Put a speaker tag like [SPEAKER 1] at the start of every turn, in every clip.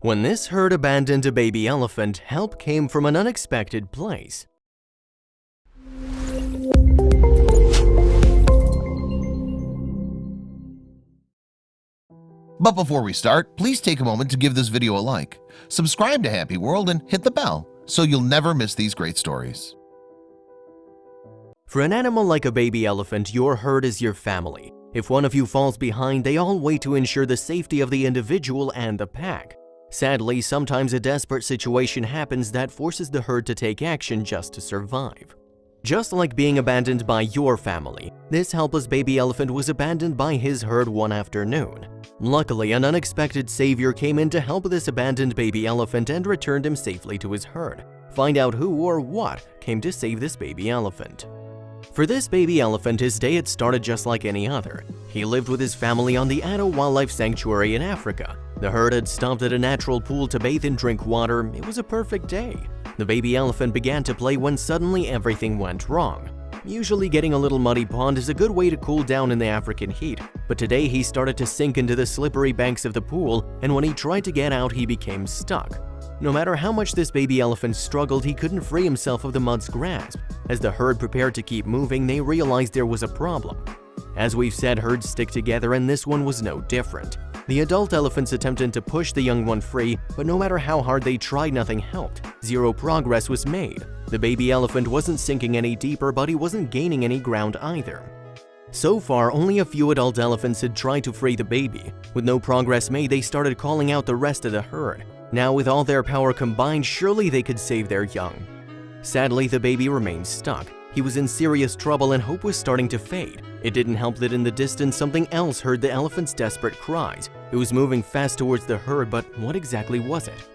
[SPEAKER 1] When this herd abandoned a baby elephant, help came from an unexpected place.
[SPEAKER 2] But before we start, please take a moment to give this video a like, subscribe to Happy World, and hit the bell so you'll never miss these great stories.
[SPEAKER 1] For an animal like a baby elephant, your herd is your family. If one of you falls behind, they all wait to ensure the safety of the individual and the pack. Sadly, sometimes a desperate situation happens that forces the herd to take action just to survive. Just like being abandoned by your family, this helpless baby elephant was abandoned by his herd one afternoon. Luckily, an unexpected savior came in to help this abandoned baby elephant and returned him safely to his herd. Find out who or what came to save this baby elephant. For this baby elephant, his day had started just like any other. He lived with his family on the Addo Wildlife Sanctuary in Africa. The herd had stopped at a natural pool to bathe and drink water. It was a perfect day. The baby elephant began to play when suddenly everything went wrong. Usually getting a little muddy pond is a good way to cool down in the African heat, but today he started to sink into the slippery banks of the pool, and when he tried to get out, he became stuck. No matter how much this baby elephant struggled, he couldn't free himself of the mud's grasp. As the herd prepared to keep moving, they realized there was a problem. As we've said, herds stick together, and this one was no different. The adult elephants attempted to push the young one free, but no matter how hard they tried, nothing helped. Zero progress was made. The baby elephant wasn't sinking any deeper, but he wasn't gaining any ground either. So far, only a few adult elephants had tried to free the baby. With no progress made, they started calling out the rest of the herd. Now, with all their power combined, surely they could save their young. Sadly, the baby remained stuck. He was in serious trouble and hope was starting to fade. It didn't help that in the distance, something else heard the elephant's desperate cries. It was moving fast towards the herd, but what exactly was it?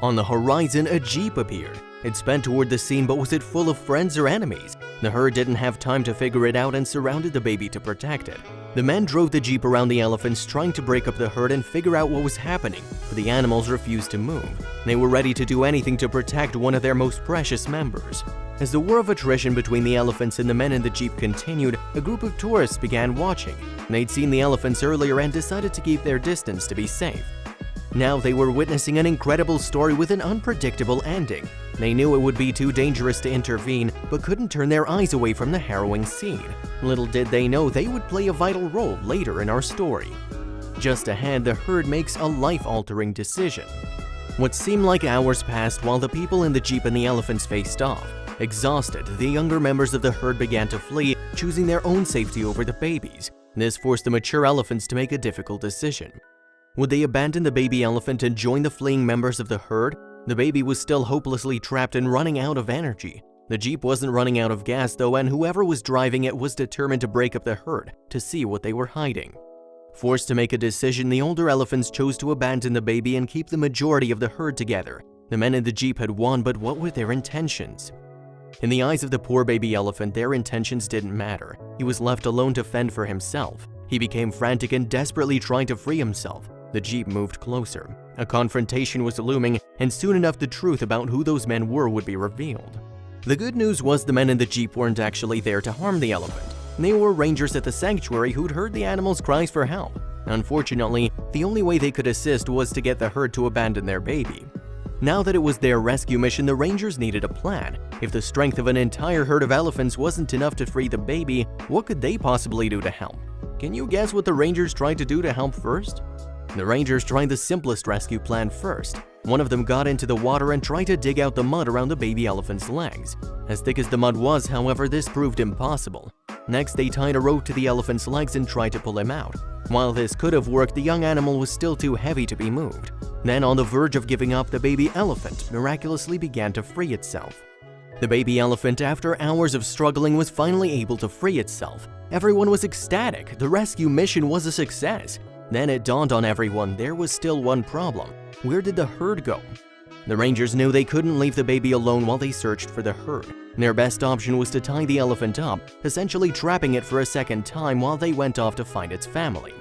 [SPEAKER 1] On the horizon, a jeep appeared. It sped toward the scene, but was it full of friends or enemies? The herd didn't have time to figure it out and surrounded the baby to protect it. The men drove the jeep around the elephants, trying to break up the herd and figure out what was happening, but the animals refused to move. They were ready to do anything to protect one of their most precious members. As the war of attrition between the elephants and the men in the jeep continued, a group of tourists began watching. They'd seen the elephants earlier and decided to keep their distance to be safe. Now they were witnessing an incredible story with an unpredictable ending. They knew it would be too dangerous to intervene, but couldn't turn their eyes away from the harrowing scene. Little did they know they would play a vital role later in our story. Just ahead, the herd makes a life-altering decision. What seemed like hours passed while the people in the jeep and the elephants faced off. Exhausted, the younger members of the herd began to flee, choosing their own safety over the babies. This forced the mature elephants to make a difficult decision. Would they abandon the baby elephant and join the fleeing members of the herd? The baby was still hopelessly trapped and running out of energy. The jeep wasn't running out of gas though, and whoever was driving it was determined to break up the herd to see what they were hiding. Forced to make a decision, the older elephants chose to abandon the baby and keep the majority of the herd together. The men in the jeep had won, but what were their intentions? In the eyes of the poor baby elephant, their intentions didn't matter. He was left alone to fend for himself. He became frantic and desperately trying to free himself. The jeep moved closer. A confrontation was looming, and soon enough the truth about who those men were would be revealed. The good news was the men in the jeep weren't actually there to harm the elephant. They were rangers at the sanctuary who'd heard the animal's cries for help. Unfortunately, the only way they could assist was to get the herd to abandon their baby. Now that it was their rescue mission, the rangers needed a plan. If the strength of an entire herd of elephants wasn't enough to free the baby, what could they possibly do to help? Can you guess what the rangers tried to do to help first? The rangers tried the simplest rescue plan first. One of them got into the water and tried to dig out the mud around the baby elephant's legs. As thick as the mud was, however, this proved impossible. Next, they tied a rope to the elephant's legs and tried to pull him out. While this could have worked, the young animal was still too heavy to be moved. Then, on the verge of giving up, the baby elephant miraculously began to free itself. The baby elephant, after hours of struggling, was finally able to free itself. Everyone was ecstatic. The rescue mission was a success. Then it dawned on everyone there was still one problem. Where did the herd go? The rangers knew they couldn't leave the baby alone while they searched for the herd. Their best option was to tie the elephant up, essentially trapping it for a second time while they went off to find its family.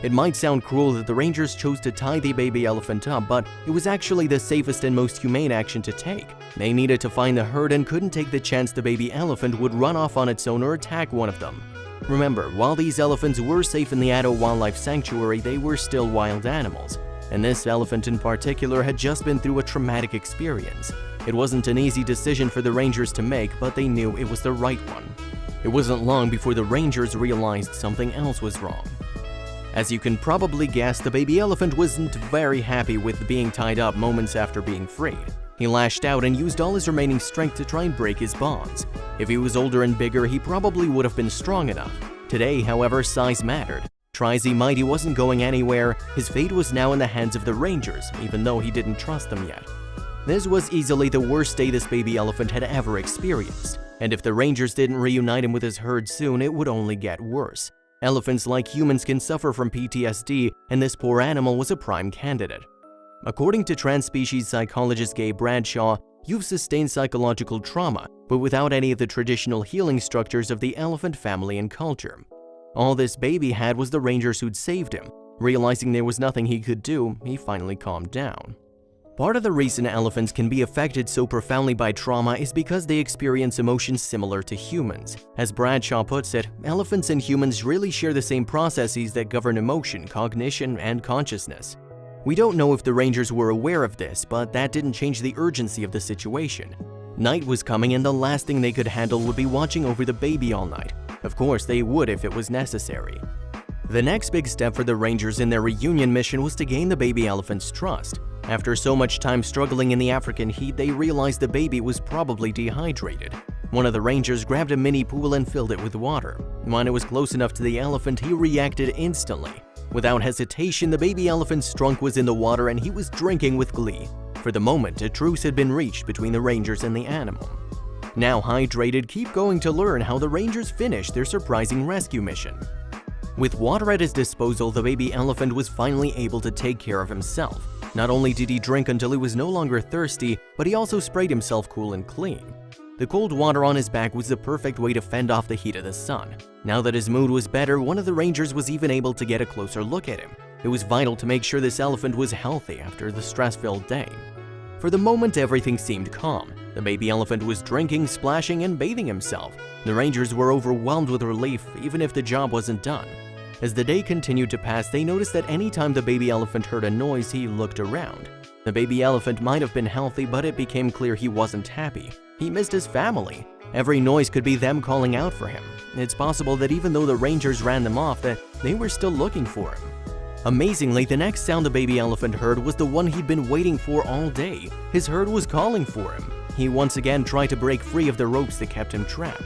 [SPEAKER 1] It might sound cruel that the rangers chose to tie the baby elephant up, but it was actually the safest and most humane action to take. They needed to find the herd and couldn't take the chance the baby elephant would run off on its own or attack one of them. Remember, while these elephants were safe in the Addo Wildlife Sanctuary, they were still wild animals. and this elephant in particular had just been through a traumatic experience. It wasn't an easy decision for the rangers to make, but they knew it was the right one. It wasn't long before the rangers realized something else was wrong. As you can probably guess, the baby elephant wasn't very happy with being tied up moments after being freed. He lashed out and used all his remaining strength to try and break his bonds. If he was older and bigger, he probably would have been strong enough. Today, however, size mattered. Try as he might, he wasn't going anywhere. His fate was now in the hands of the rangers, even though he didn't trust them yet. This was easily the worst day this baby elephant had ever experienced, and if the rangers didn't reunite him with his herd soon, it would only get worse. Elephants, like humans, can suffer from PTSD, and this poor animal was a prime candidate. According to transspecies psychologist Gabe Bradshaw, you've sustained psychological trauma, but without any of the traditional healing structures of the elephant family and culture. All this baby had was the rangers who'd saved him. Realizing there was nothing he could do, he finally calmed down. Part of the reason elephants can be affected so profoundly by trauma is because they experience emotions similar to humans. As Bradshaw puts it, elephants and humans really share the same processes that govern emotion, cognition, and consciousness. We don't know if the rangers were aware of this, but that didn't change the urgency of the situation. Night was coming, and the last thing they could handle would be watching over the baby all night. Of course, they would if it was necessary. The next big step for the rangers in their reunion mission was to gain the baby elephant's trust. After so much time struggling in the African heat, they realized the baby was probably dehydrated. One of the rangers grabbed a mini pool and filled it with water. When it was close enough to the elephant, he reacted instantly. Without hesitation, the baby elephant's trunk was in the water and he was drinking with glee. For the moment, a truce had been reached between the rangers and the animal. Now hydrated, keep going to learn how the rangers finished their surprising rescue mission. With water at his disposal, the baby elephant was finally able to take care of himself. Not only did he drink until he was no longer thirsty, but he also sprayed himself cool and clean. The cold water on his back was the perfect way to fend off the heat of the sun. Now that his mood was better, one of the rangers was even able to get a closer look at him. It was vital to make sure this elephant was healthy after the stress-filled day. For the moment, everything seemed calm. The baby elephant was drinking, splashing, and bathing himself. The rangers were overwhelmed with relief, even if the job wasn't done. As the day continued to pass, they noticed that anytime the baby elephant heard a noise, he looked around. The baby elephant might have been healthy, but it became clear he wasn't happy. He missed his family. Every noise could be them calling out for him. It's possible that even though the rangers ran them off, that they were still looking for him. Amazingly, the next sound the baby elephant heard was the one he'd been waiting for all day. His herd was calling for him. He once again tried to break free of the ropes that kept him trapped.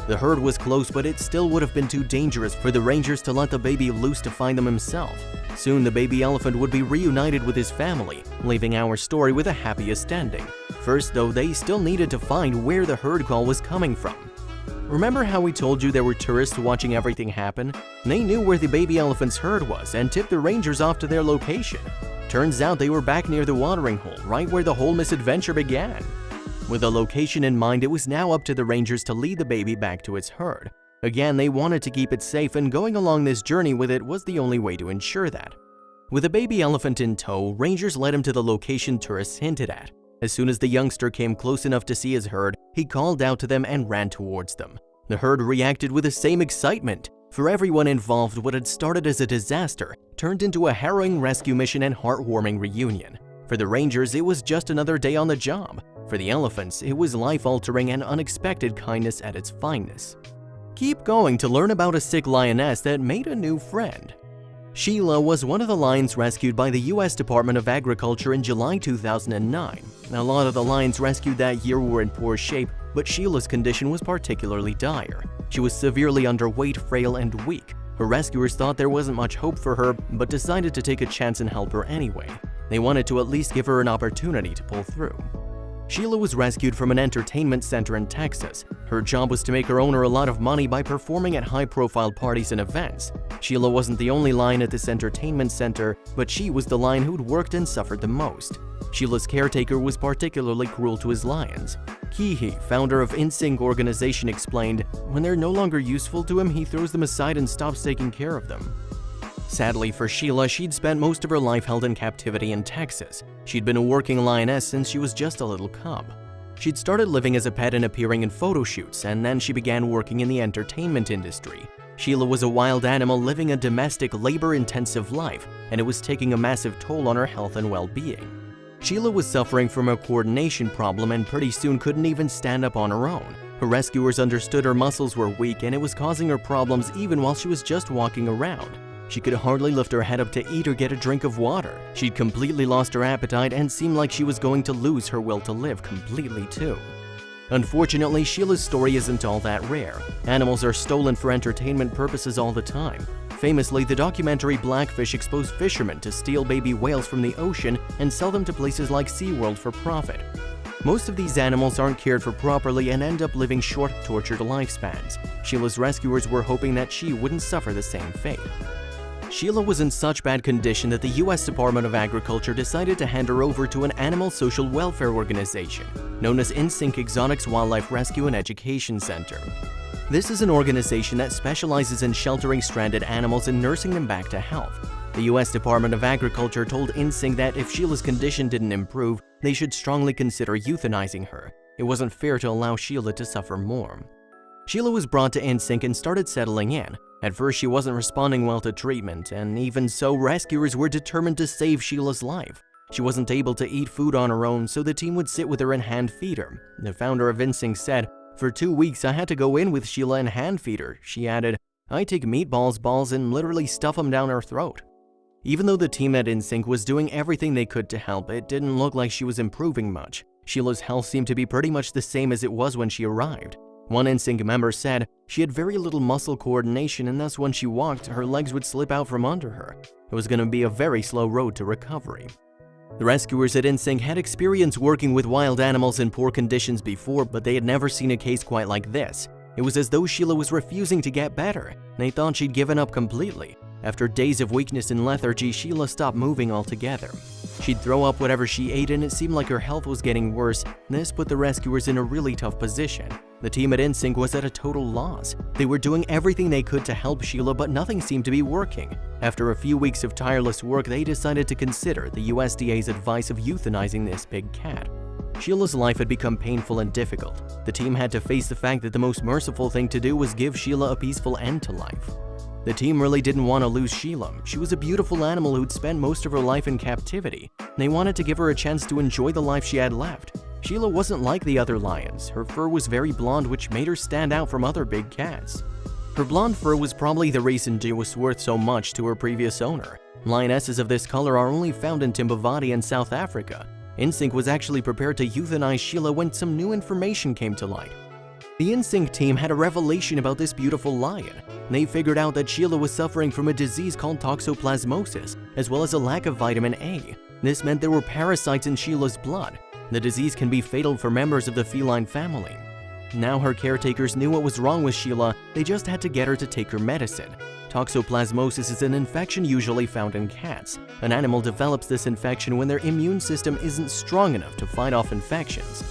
[SPEAKER 1] The herd was close, but it still would have been too dangerous for the rangers to let the baby loose to find them himself. Soon the baby elephant would be reunited with his family, leaving our story with a happiest ending. First, though, they still needed to find where the herd call was coming from. Remember how we told you there were tourists watching everything happen? They knew where the baby elephant's herd was and tipped the rangers off to their location. Turns out they were back near the watering hole, right where the whole misadventure began. With a location in mind, it was now up to the rangers to lead the baby back to its herd. Again, they wanted to keep it safe, and going along this journey with it was the only way to ensure that. With the baby elephant in tow, rangers led him to the location tourists hinted at. As soon as the youngster came close enough to see his herd, he called out to them and ran towards them. The herd reacted with the same excitement. For everyone involved, what had started as a disaster turned into a harrowing rescue mission and heartwarming reunion. For the rangers, it was just another day on the job. For the elephants, it was life-altering and unexpected kindness at its finest. Keep going to learn about a sick lioness that made a new friend. Sheila was one of the lions rescued by the U.S. Department of Agriculture in July 2009. A lot of the lions rescued that year were in poor shape, but Sheila's condition was particularly dire. She was severely underweight, frail, and weak. Her rescuers thought there wasn't much hope for her, but decided to take a chance and help her anyway. They wanted to at least give her an opportunity to pull through. Sheila was rescued from an entertainment center in Texas. Her job was to make her owner a lot of money by performing at high-profile parties and events. Sheila wasn't the only lion at this entertainment center, but she was the lion who'd worked and suffered the most. Sheila's caretaker was particularly cruel to his lions. Kihi, founder of InSync organization, explained, "When they're no longer useful to him, he throws them aside and stops taking care of them." Sadly for Sheila, she'd spent most of her life held in captivity in Texas. She'd been a working lioness since she was just a little cub. She'd started living as a pet and appearing in photo shoots, and then she began working in the entertainment industry. Sheila was a wild animal living a domestic, labor-intensive life, and it was taking a massive toll on her health and well-being. Sheila was suffering from a coordination problem and pretty soon couldn't even stand up on her own. Her rescuers understood her muscles were weak and it was causing her problems even while she was just walking around. She could hardly lift her head up to eat or get a drink of water. She'd completely lost her appetite and seemed like she was going to lose her will to live completely too. Unfortunately, Sheila's story isn't all that rare. Animals are stolen for entertainment purposes all the time. Famously, the documentary Blackfish exposed fishermen to steal baby whales from the ocean and sell them to places like SeaWorld for profit. Most of these animals aren't cared for properly and end up living short, tortured lifespans. Sheila's rescuers were hoping that she wouldn't suffer the same fate. Sheila was in such bad condition that the U.S. Department of Agriculture decided to hand her over to an animal social welfare organization known as InSync Exotics Wildlife Rescue and Education Center. This is an organization that specializes in sheltering stranded animals and nursing them back to health. The U.S. Department of Agriculture told InSync that if Sheila's condition didn't improve, they should strongly consider euthanizing her. It wasn't fair to allow Sheila to suffer more. Sheila was brought to InSync and started settling in. At first, she wasn't responding well to treatment, and even so, rescuers were determined to save Sheila's life. She wasn't able to eat food on her own, so the team would sit with her and hand feed her. The founder of InSync said, "For 2 weeks, I had to go in with Sheila and hand feed her." She added, "I take meatballs, balls, and literally stuff them down her throat." Even though the team at InSync was doing everything they could to help, it didn't look like she was improving much. Sheila's health seemed to be pretty much the same as it was when she arrived. One InSync member said she had very little muscle coordination and thus when she walked, her legs would slip out from under her. It was going to be a very slow road to recovery. The rescuers at InSync had experience working with wild animals in poor conditions before, but they had never seen a case quite like this. It was as though Sheila was refusing to get better, and they thought she'd given up completely. After days of weakness and lethargy, Sheila stopped moving altogether. She'd throw up whatever she ate and it seemed like her health was getting worse. This put the rescuers in a really tough position. The team at InSync was at a total loss. They were doing everything they could to help Sheila, but nothing seemed to be working. After a few weeks of tireless work, they decided to consider the USDA's advice of euthanizing this big cat. Sheila's life had become painful and difficult. The team had to face the fact that the most merciful thing to do was give Sheila a peaceful end to life. The team really didn't want to lose Sheila. She was a beautiful animal who'd spent most of her life in captivity. They wanted to give her a chance to enjoy the life she had left. Sheila wasn't like the other lions. Her fur was very blonde, which made her stand out from other big cats. Her blonde fur was probably the reason she was worth so much to her previous owner. Lionesses of this color are only found in Timbavati and South Africa. InSync was actually prepared to euthanize Sheila when some new information came to light. The InSync team had a revelation about this beautiful lion. They figured out that Sheila was suffering from a disease called toxoplasmosis, as well as a lack of vitamin A. This meant there were parasites in Sheila's blood. The disease can be fatal for members of the feline family. Now her caretakers knew what was wrong with Sheila, they just had to get her to take her medicine. Toxoplasmosis is an infection usually found in cats. An animal develops this infection when their immune system isn't strong enough to fight off infections.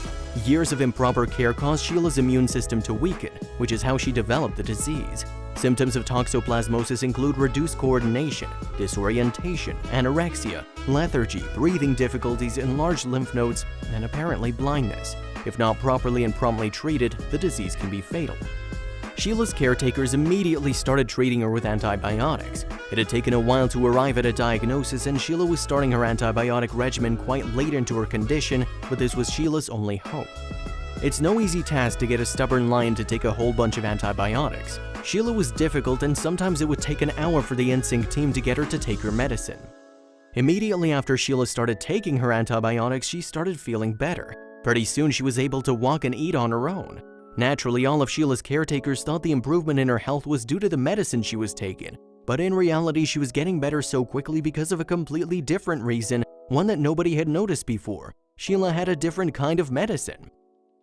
[SPEAKER 1] Years of improper care caused Sheila's immune system to weaken, which is how she developed the disease. Symptoms of toxoplasmosis include reduced coordination, disorientation, anorexia, lethargy, breathing difficulties, enlarged lymph nodes, and apparently blindness. If not properly and promptly treated, the disease can be fatal. Sheila's caretakers immediately started treating her with antibiotics. It had taken a while to arrive at a diagnosis, and Sheila was starting her antibiotic regimen quite late into her condition, but this was Sheila's only hope. It's no easy task to get a stubborn lion to take a whole bunch of antibiotics. Sheila was difficult, and sometimes it would take an hour for the InSync team to get her to take her medicine. Immediately after Sheila started taking her antibiotics, she started feeling better. Pretty soon she was able to walk and eat on her own. Naturally, all of Sheila's caretakers thought the improvement in her health was due to the medicine she was taking, but in reality she was getting better so quickly because of a completely different reason, one that nobody had noticed before. Sheila had a different kind of medicine.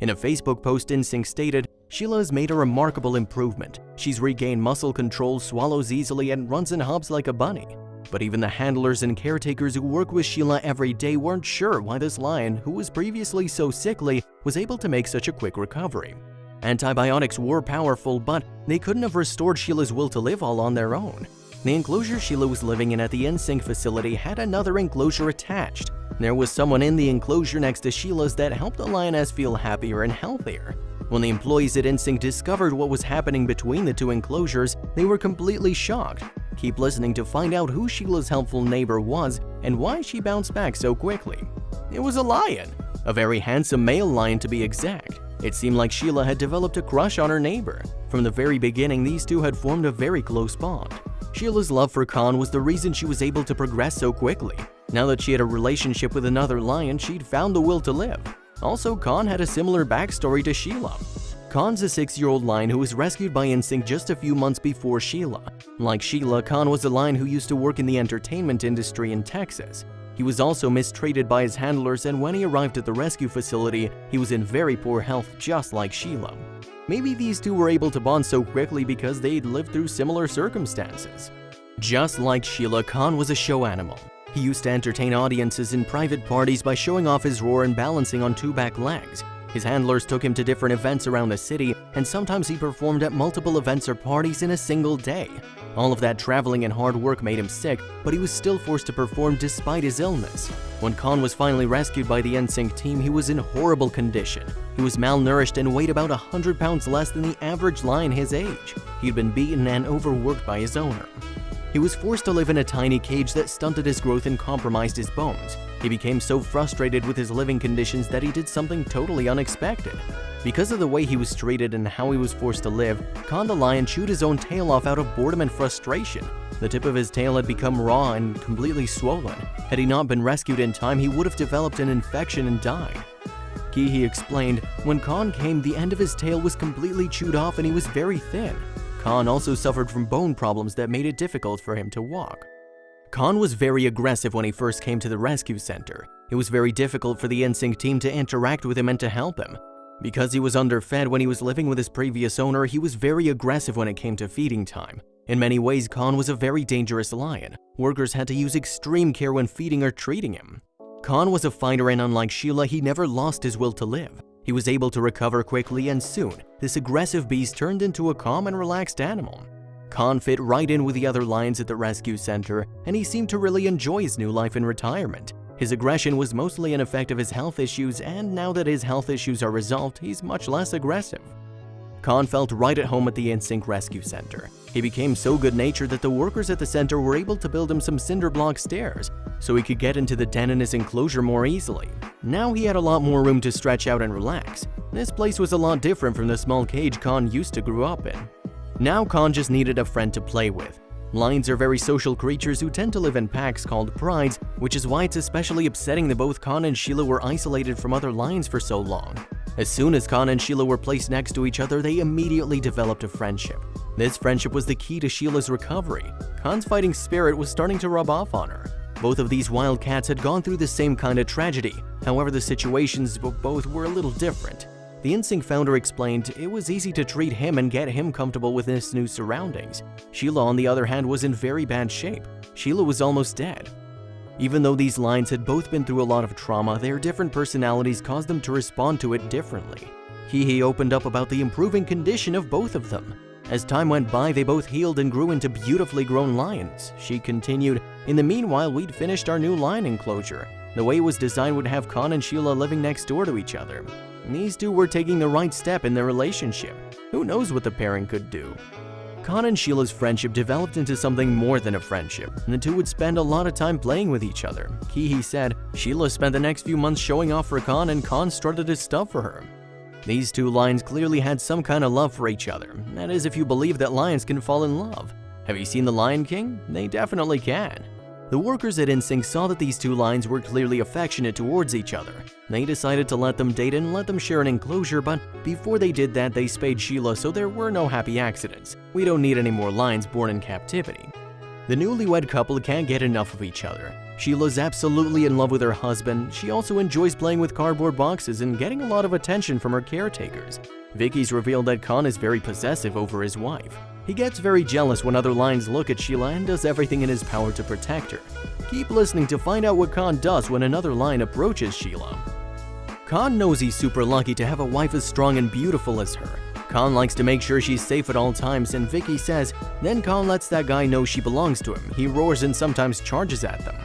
[SPEAKER 1] In a Facebook post, InSync stated, "Sheila has made a remarkable improvement. She's regained muscle control, swallows easily, and runs and hops like a bunny." But even the handlers and caretakers who work with Sheila every day weren't sure why this lion, who was previously so sickly, was able to make such a quick recovery. Antibiotics were powerful, but they couldn't have restored Sheila's will to live all on their own. The enclosure Sheila was living in at the InSync facility had another enclosure attached. There was someone in the enclosure next to Sheila's that helped the lioness feel happier and healthier. When the employees at Instinct discovered what was happening between the two enclosures, they were completely shocked. Keep listening to find out who Sheila's helpful neighbor was and why she bounced back so quickly. It was a lion, a very handsome male lion to be exact. It seemed like Sheila had developed a crush on her neighbor. From the very beginning, these two had formed a very close bond. Sheila's love for Khan was the reason she was able to progress so quickly. Now that she had a relationship with another lion, she'd found the will to live. Also, Khan had a similar backstory to Sheila. Khan's a 6-year-old lion who was rescued by Instinct just a few months before Sheila. Like Sheila, Khan was a lion who used to work in the entertainment industry in Texas. He was also mistreated by his handlers, and when he arrived at the rescue facility, he was in very poor health just like Sheila. Maybe these two were able to bond so quickly because they'd lived through similar circumstances. Just like Sheila, Khan was a show animal. He used to entertain audiences in private parties by showing off his roar and balancing on 2 back legs. His handlers took him to different events around the city, and sometimes he performed at multiple events or parties in a single day. All of that traveling and hard work made him sick, but he was still forced to perform despite his illness. When Khan was finally rescued by the NSYNC team, he was in horrible condition. He was malnourished and weighed about 100 pounds less than the average lion his age. He'd been beaten and overworked by his owner. He was forced to live in a tiny cage that stunted his growth and compromised his bones. He became so frustrated with his living conditions that he did something totally unexpected. Because of the way he was treated and how he was forced to live, Khan the lion chewed his own tail off out of boredom and frustration. The tip of his tail had become raw and completely swollen. Had he not been rescued in time, he would have developed an infection and died. Kihi explained, when Khan came, the end of his tail was completely chewed off and he was very thin. Khan also suffered from bone problems that made it difficult for him to walk. Khan was very aggressive when he first came to the rescue center. It was very difficult for the NSYNC team to interact with him and to help him. Because he was underfed when he was living with his previous owner, he was very aggressive when it came to feeding time. In many ways, Khan was a very dangerous lion. Workers had to use extreme care when feeding or treating him. Khan was a fighter, and unlike Sheila, he never lost his will to live. He was able to recover quickly, and soon, this aggressive beast turned into a calm and relaxed animal. Khan fit right in with the other lions at the rescue center, and he seemed to really enjoy his new life in retirement. His aggression was mostly an effect of his health issues, and now that his health issues are resolved, he's much less aggressive. Khan felt right at home at the NSYNC Rescue Center. He became so good-natured that the workers at the center were able to build him some cinder block stairs so he could get into the den in his enclosure more easily. Now he had a lot more room to stretch out and relax. This place was a lot different from the small cage Khan used to grow up in. Now Khan just needed a friend to play with. Lions are very social creatures who tend to live in packs called prides, which is why it's especially upsetting that both Khan and Sheila were isolated from other lions for so long. As soon as Khan and Sheila were placed next to each other, they immediately developed a friendship. This friendship was the key to Sheila's recovery. Khan's fighting spirit was starting to rub off on her. Both of these wild cats had gone through the same kind of tragedy. However, the situations both were a little different. The NSYNC founder explained it was easy to treat him and get him comfortable with his new surroundings. Sheila, on the other hand, was in very bad shape. Sheila was almost dead. Even though these lions had both been through a lot of trauma, their different personalities caused them to respond to it differently. Kihi opened up about the improving condition of both of them. As time went by, they both healed and grew into beautifully grown lions. She continued, in the meanwhile, we'd finished our new lion enclosure. The way it was designed would have Khan and Sheila living next door to each other. These two were taking the right step in their relationship. Who knows what the pairing could do? Khan and Sheila's friendship developed into something more than a friendship, and the two would spend a lot of time playing with each other. Kihi said, Sheila spent the next few months showing off for Khan, and Khan strutted his stuff for her. These two lions clearly had some kind of love for each other. That is, if you believe that lions can fall in love. Have you seen The Lion King? They definitely can. The workers at NSYNC saw that these two lions were clearly affectionate towards each other. They decided to let them date and let them share an enclosure, but before they did that, they spayed Sheila so there were no happy accidents. We don't need any more lions born in captivity. The newlywed couple can't get enough of each other. Sheila's absolutely in love with her husband. She also enjoys playing with cardboard boxes and getting a lot of attention from her caretakers. Vicky's revealed that Khan is very possessive over his wife. He gets very jealous when other lions look at Sheila and does everything in his power to protect her. Keep listening to find out what Khan does when another lion approaches Sheila. Khan knows he's super lucky to have a wife as strong and beautiful as her. Khan likes to make sure she's safe at all times, and Vicky says, then Khan lets that guy know she belongs to him. He roars and sometimes charges at them.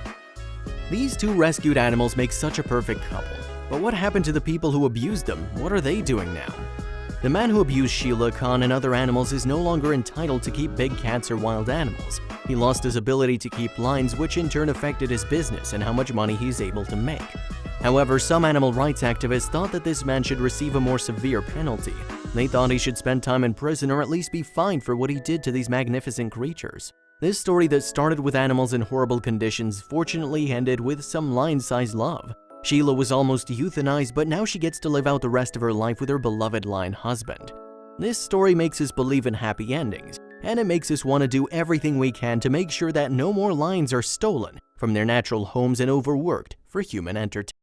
[SPEAKER 1] These two rescued animals make such a perfect couple. But what happened to the people who abused them? What are they doing now? The man who abused Sheila Khan and other animals is no longer entitled to keep big cats or wild animals. He lost his ability to keep lions, which in turn affected his business and how much money he's able to make. However, some animal rights activists thought that this man should receive a more severe penalty. They thought he should spend time in prison or at least be fined for what he did to these magnificent creatures. This story that started with animals in horrible conditions fortunately ended with some lion-sized love. Sheila was almost euthanized, but now she gets to live out the rest of her life with her beloved lion husband. This story makes us believe in happy endings, and it makes us want to do everything we can to make sure that no more lions are stolen from their natural homes and overworked for human entertainment.